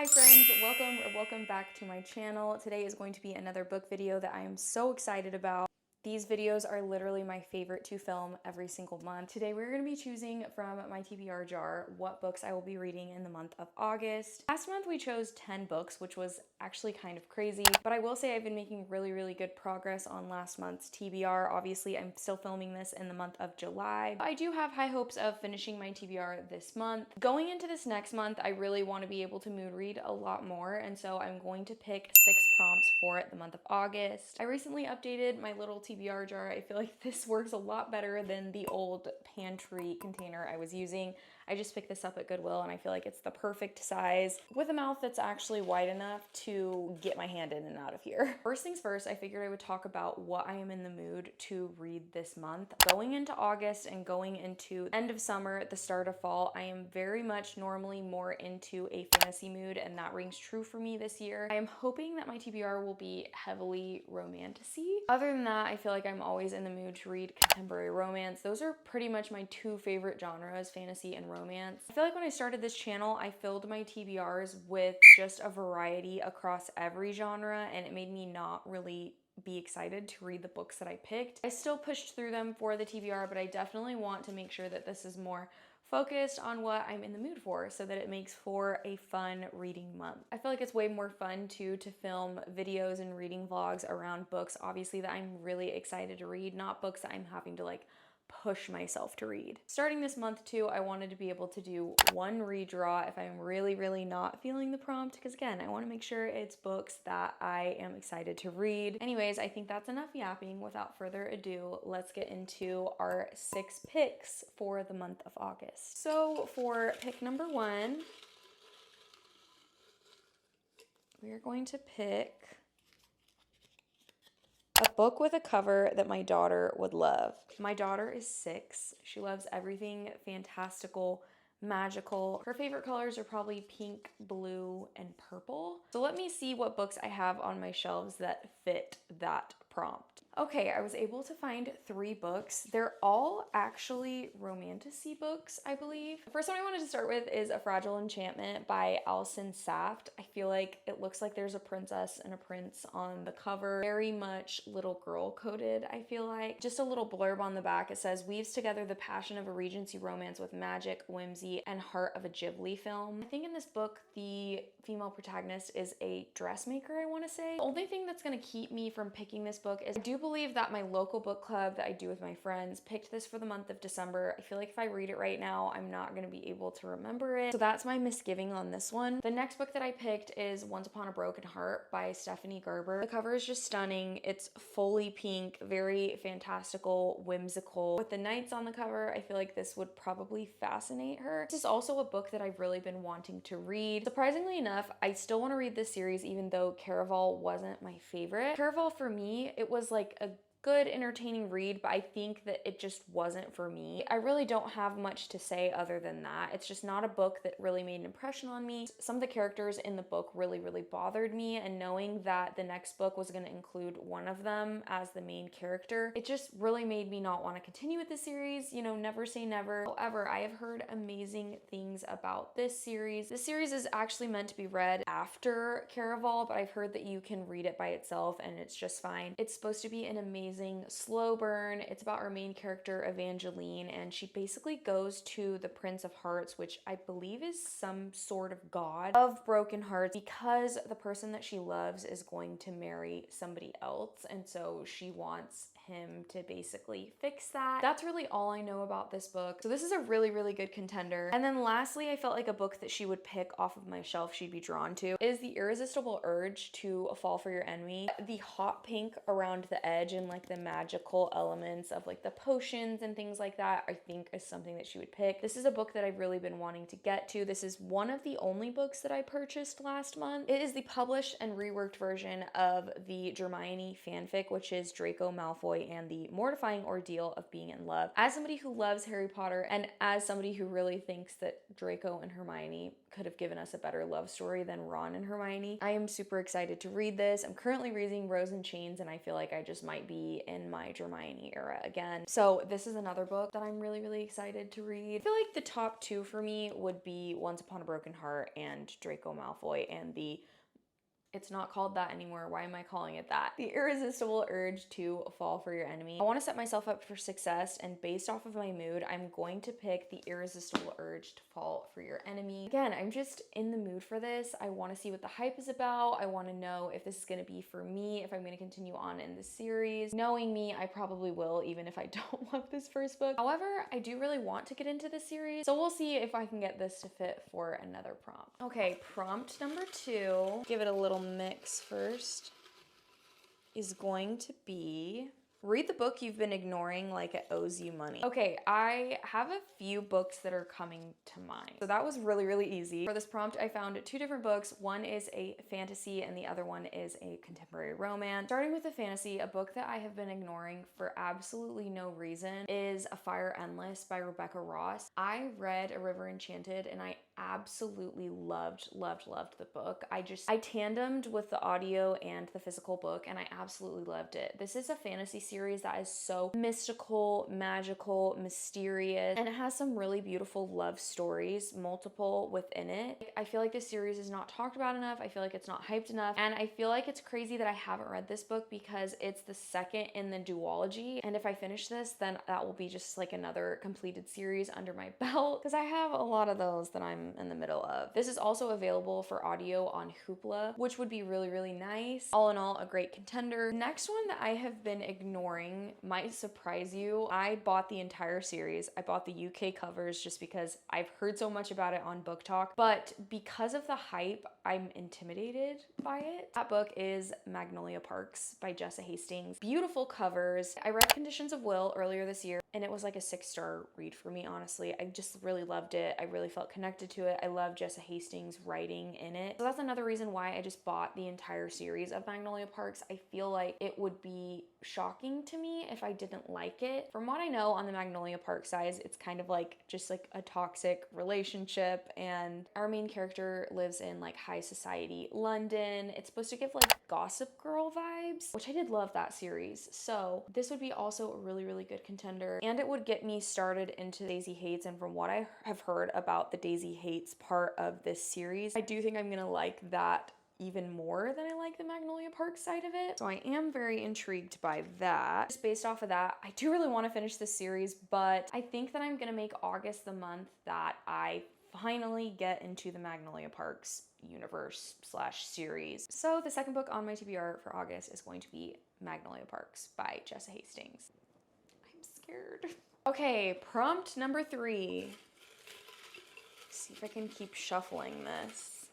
Hi friends, welcome back to my channel. Today is going to be another book video that I am so excited about. These videos are literally my favorite to film every single month. Today we're going to be choosing from my TBR jar what books I will be reading in the month of August. Last month we chose 10 books, which was actually kind of crazy, but I will say I've been making really good progress on last month's TBR. Obviously, I'm still filming this in the month of July. I do have high hopes of finishing my TBR this month. Going into this next month, I really want to be able to mood read a lot more, and so I'm going to pick 6 prompts for it the month of August. I recently updated my little TBR jar. I feel like this works a lot better than the old pantry container I was using. I just picked this up at Goodwill and I feel like it's the perfect size with a mouth that's actually wide enough to get my hand in and out of here. First things first, I figured I would talk about what I am in the mood to read this month. Going into August and going into end of summer, the start of fall, I am very much normally more into a fantasy mood, and that rings true for me this year. I am hoping that my TBR will be heavily romantasy. Other than that, I feel like I'm always in the mood to read contemporary romance. Those are pretty much my two favorite genres, fantasy and romance. I feel like when I started this channel, I filled my TBRs with just a variety across every genre, and it made me not really be excited to read the books that I picked. I still pushed through them for the TBR, but I definitely want to make sure that this is more focused on what I'm in the mood for so that it makes for a fun reading month. I feel like it's way more fun too to film videos and reading vlogs around books, obviously, that I'm really excited to read, not books that I'm having to push myself to read. Starting this month too, I wanted to be able to do one redraw if I'm really not feeling the prompt, because again, I want to make sure it's books that I am excited to read. Anyways, I think that's enough yapping. Without further ado, let's get into our 6 picks for the month of August. So for pick number 1, we are going to pick a book with a cover that my daughter would love. My daughter is 6. She loves everything fantastical, magical. Her favorite colors are probably pink, blue, and purple. So let me see what books I have on my shelves that fit that prompt. Okay, I was able to find 3 books. They're all actually romantasy books, I believe. The first one I wanted to start with is A Fragile Enchantment by Alison Saft. I feel like it looks like there's a princess and a prince on the cover. Very much little girl coded, I feel like. Just a little blurb on the back. It says, weaves together the passion of a Regency romance with magic, whimsy, and heart of a Ghibli film. I think in this book, the female protagonist is a dressmaker, I want to say. The only thing that's going to keep me from picking this book is I do believe that my local book club that I do with my friends picked this for the month of December. I feel like if I read it right now, I'm not going to be able to remember it. So that's my misgiving on this one. The next book that I picked is Once Upon a Broken Heart by Stephanie Gerber. The cover is just stunning. It's fully pink, very fantastical, whimsical. With the knights on the cover, I feel like this would probably fascinate her. This is also a book that I've really been wanting to read. Surprisingly enough, I still want to read this series even though Caraval wasn't my favorite. Caraval for me, it was like a good, entertaining read, but I think that it just wasn't for me. I really don't have much to say other than that. It's just not a book that really made an impression on me. Some of the characters in the book really bothered me, and knowing that the next book was going to include one of them as the main character, it just really made me not want to continue with the series. You know, never say never. However, I have heard amazing things about this series. This series is actually meant to be read after Caraval, but I've heard that you can read it by itself and it's just fine. It's supposed to be an amazing slow burn. It's about our main character Evangeline, and she basically goes to the Prince of Hearts, which I believe is some sort of god of broken hearts, because the person that she loves is going to marry somebody else, and so she wants him to basically fix that. That's really all I know about this book. So this is a really good contender. And then lastly, I felt like a book that she would pick off of my shelf she'd be drawn to is The Irresistible Urge to Fall for Your Enemy. The hot pink around the edge and the magical elements of the potions and things like that, I think is something that she would pick. This is a book that I've really been wanting to get to. This is one of the only books that I purchased last month. It is the published and reworked version of the Hermione fanfic, which is Draco Malfoy Malfoy and the mortifying ordeal of being in love. As somebody who loves Harry Potter and as somebody who really thinks that Draco and Hermione could have given us a better love story than Ron and Hermione, I am super excited to read this. I'm currently reading Rose and Chains, and I feel like I just might be in my Hermione era again. So this is another book that I'm really, really excited to read. I feel like the top two for me would be Once Upon a Broken Heart and Draco Malfoy, and it's not called that anymore. Why am I calling it that? The irresistible urge to fall for your enemy. I want to set myself up for success, and based off of my mood, I'm going to pick the irresistible urge to fall for your enemy. Again, I'm just in the mood for this. I want to see what the hype is about. I want to know if this is going to be for me, if I'm going to continue on in the series. Knowing me, I probably will, even if I don't love this first book. However, I do really want to get into the series, so we'll see if I can get this to fit for another prompt. Okay, prompt number 2. Give it a little mix first, is going to be read the book you've been ignoring like it owes you money. Okay, I have a few books that are coming to mind. So that was really, really easy. For this prompt, I found 2 different books. One is a fantasy and the other one is a contemporary romance. Starting with the fantasy, a book that I have been ignoring for absolutely no reason is A Fire Endless by Rebecca Ross. I read A River Enchanted and I absolutely loved the book. I tandemed with the audio and the physical book and I absolutely loved it. This is a fantasy series that is so mystical, magical, mysterious, and it has some really beautiful love stories, multiple within it. I feel like this series is not talked about enough. I feel like it's not hyped enough, and I feel like it's crazy that I haven't read this book because it's the second in the duology, and if I finish this, then that will be just like another completed series under my belt because I have a lot of those that I'm in the middle of. This is also available for audio on Hoopla, which would be really, really nice. All in all, a great contender. Next one that I have been ignoring might surprise you. I bought the entire series. I bought the UK covers just because I've heard so much about it on Book Talk, but because of the hype, I'm intimidated by it. That book is Magnolia Parks by Jessa Hastings. Beautiful covers. I read Conditions of Will earlier this year and it was like a 6-star read for me, honestly. I just really loved it. I really felt connected to it. I love Jessa Hastings' writing in it. So that's another reason why I just bought the entire series of Magnolia Parks. I feel like it would be shocking to me if I didn't like it. From what I know on the Magnolia Park side, it's kind of like just like a toxic relationship and our main character lives in like high society London. It's supposed to give like Gossip Girl vibes, which I did love that series. So this would be also a really, really good contender and it would get me started into Daisy Hates, and from what I have heard about the Daisy Hates part of this series, I do think I'm gonna like that even more than I like the Magnolia Park side of it. So I am very intrigued by that. Just based off of that, I do really want to finish this series, but I think that I'm gonna make August the month that I finally get into the Magnolia Parks universe / series. So the second book on my TBR for August is going to be Magnolia Parks by Jessa Hastings. I'm scared. Okay, prompt number 3. See if I can keep shuffling this.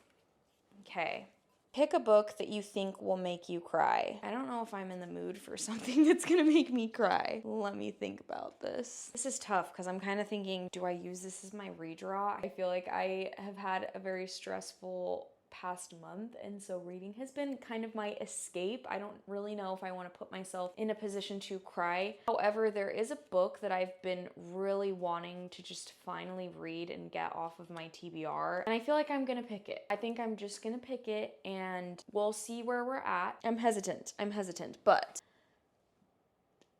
Okay. Pick a book that you think will make you cry. I don't know if I'm in the mood for something that's gonna make me cry. Let me think about this. This is tough because I'm kind of thinking, do I use this as my redraw? I feel like I have had a very stressful past month, and so reading has been kind of my escape. I don't really know if I want to put myself in a position to cry. However, there is a book that I've been really wanting to just finally read and get off of my TBR, and I feel like I'm gonna pick it. I think I'm just gonna pick it and we'll see where we're at. I'm hesitant, but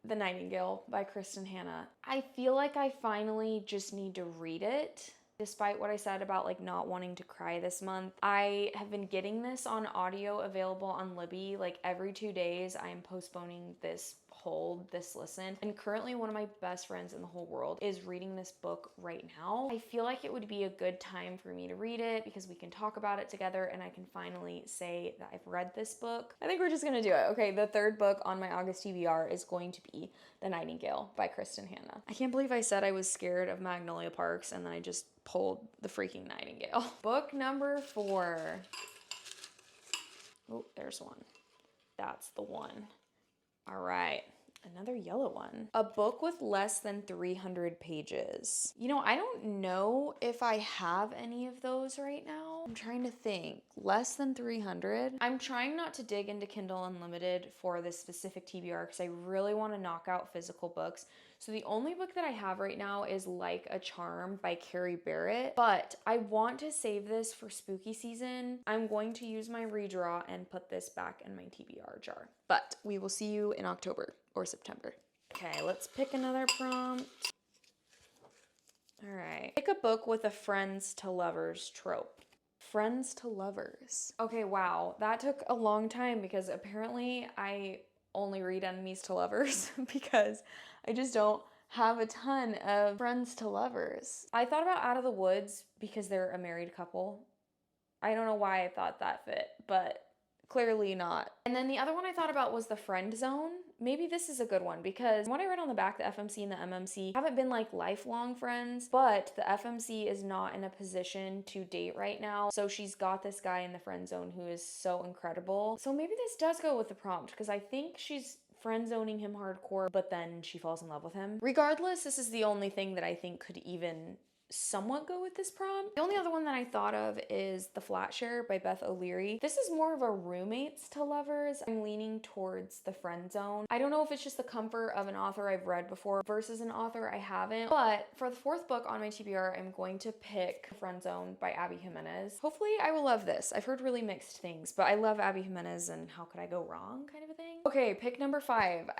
The Nightingale by Kristen Hanna. I feel like I finally just need to read it. Despite what I said about like not wanting to cry this month, I have been getting this on audio available on Libby. Like every 2 days I am postponing this listen, and currently one of my best friends in the whole world is reading this book right now. I feel like it would be a good time for me to read it because we can talk about it together and I can finally say that I've read this book. I think we're just gonna do it. Okay, the third book on my August TBR is going to be The Nightingale by Kristen Hanna. I can't believe I said I was scared of Magnolia Parks and then I just pulled the freaking Nightingale. Book number 4. Oh, there's one. That's the one. All right. Another yellow one. A book with less than 300 pages. You know, I don't know if I have any of those right now. I'm trying to think. Less than 300? I'm trying not to dig into Kindle Unlimited for this specific TBR because I really want to knock out physical books. So the only book that I have right now is Like a Charm by Carrie Barrett, but I want to save this for spooky season. I'm going to use my redraw and put this back in my TBR jar. But we will see you in October or September. Okay, let's pick another prompt. All right. Pick a book with a friends to lovers trope. Friends to lovers. Okay, wow. That took a long time because apparently I only read enemies to lovers because I just don't have a ton of friends to lovers. I thought about Out of the Woods because they're a married couple. I don't know why I thought that fit, but clearly not. And then the other one I thought about was the friend zone. Maybe this is a good one because what I read on the back, the FMC and the MMC haven't been like lifelong friends, but the FMC is not in a position to date right now. So she's got this guy in the friend zone who is so incredible. So maybe this does go with the prompt because I think she's friend zoning him hardcore, but then she falls in love with him. Regardless, this is the only thing that I think could even somewhat go with this prompt. The only other one that I thought of is The Flat Share by Beth O'Leary. This is more of a roommates to lovers. I'm leaning towards the friend zone. I don't know if it's just the comfort of an author I've read before versus an author I haven't, but for the fourth book on my TBR, I'm going to pick Friend Zone by Abby Jimenez. Hopefully I will love this. I've heard really mixed things, but I love Abby Jimenez and how could I go wrong kind of a thing. Okay, pick number 5.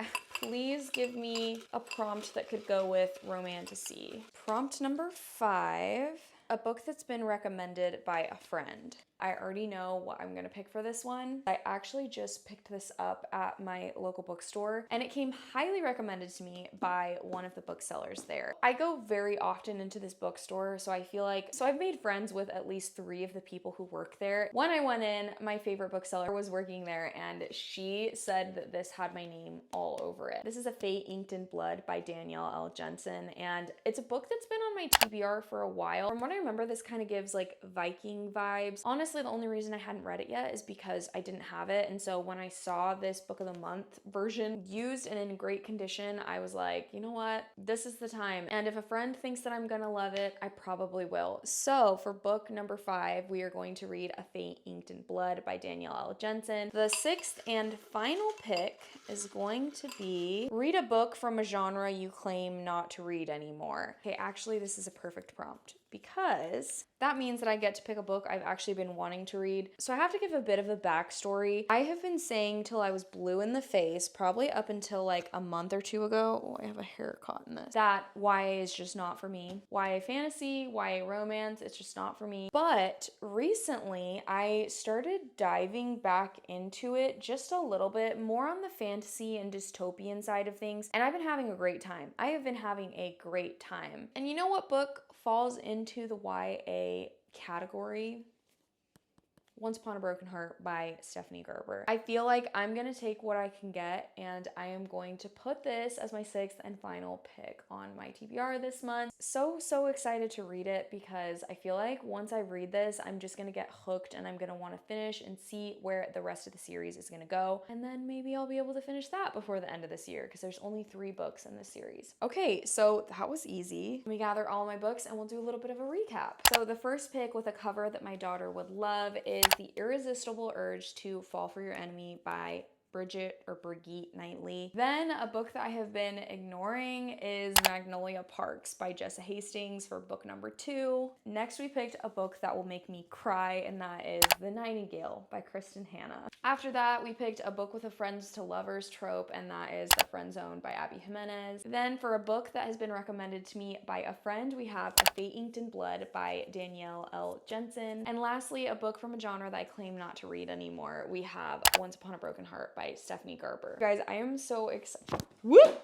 Please give me a prompt that could go with romantasy. Prompt number 5, a book that's been recommended by a friend. I already know what I'm gonna pick for this one. I actually just picked this up at my local bookstore and it came highly recommended to me by one of the booksellers there. I go very often into this bookstore, so I feel like, I've made friends with at least 3 of the people who work there. When I went in, my favorite bookseller was working there and she said that this had my name all over it. This is A Fate Inked in Blood by Danielle L. Jensen, and it's a book that's been on my TBR for a while. From what I remember, this kind of gives like Viking vibes. Honestly, the only reason I hadn't read it yet is because I didn't have it, and so when I saw this book of the month version used and in great condition, I was like, you know what, this is the time. And if a friend thinks that I'm gonna love it, I probably will. So for book number 5, we are going to read A Fate Inked in Blood by Danielle L. Jensen. The 6th and final pick is going to be read a book from a genre you claim not to read anymore. Okay, actually this is a perfect prompt because that means that I get to pick a book I've actually been wanting to read. So I have to give a bit of a backstory. I have been saying till I was blue in the face, probably up until like a month or 2 ago, oh, I have a hair caught in this, that YA is just not for me. YA fantasy, YA romance, it's just not for me. But recently I started diving back into it just a little bit, more on the fantasy and dystopian side of things, and I've been having a great time. I have been having a great time. And you know what book falls into the YA category? Once Upon a Broken Heart by Stephanie Gerber. I feel like I'm gonna take what I can get and I am going to put this as my 6th and final pick on my TBR this month. So excited to read it because I feel like once I read this, I'm just gonna get hooked and I'm gonna wanna finish and see where the rest of the series is gonna go. And then maybe I'll be able to finish that before the end of this year because there's only 3 books in this series. Okay, so that was easy. Let me gather all my books and we'll do a little bit of a recap. So the first pick with a cover that my daughter would love is The Irresistible Urge to Fall for Your Enemy by Brigitte Knightley. Then a book that I have been ignoring is Magnolia Parks by Jessa Hastings for book number 2. Next we picked a book that will make me cry, and that is The Nightingale by Kristen Hanna. After that we picked a book with a friends to lovers trope, and that is The Friend Zone by Abby Jimenez. Then for a book that has been recommended to me by a friend, we have A Fate Inked in Blood by Danielle L. Jensen. And lastly, a book from a genre that I claim not to read anymore, we have Once Upon a Broken Heart by Stephanie Gerber. Guys, I am so excited. Whoop!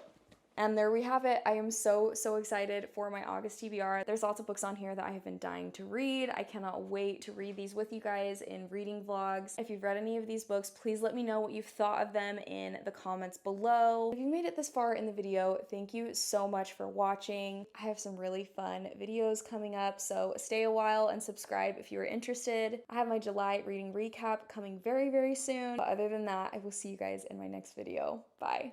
And there we have it. I am so excited for my August TBR. There's lots of books on here that I have been dying to read. I cannot wait to read these with you guys in reading vlogs. If you've read any of these books, please let me know what you've thought of them in the comments below. If you made it this far in the video, thank you so much for watching. I have some really fun videos coming up, so stay a while and subscribe if you are interested. I have my July reading recap coming very soon. But other than that, I will see you guys in my next video. Bye.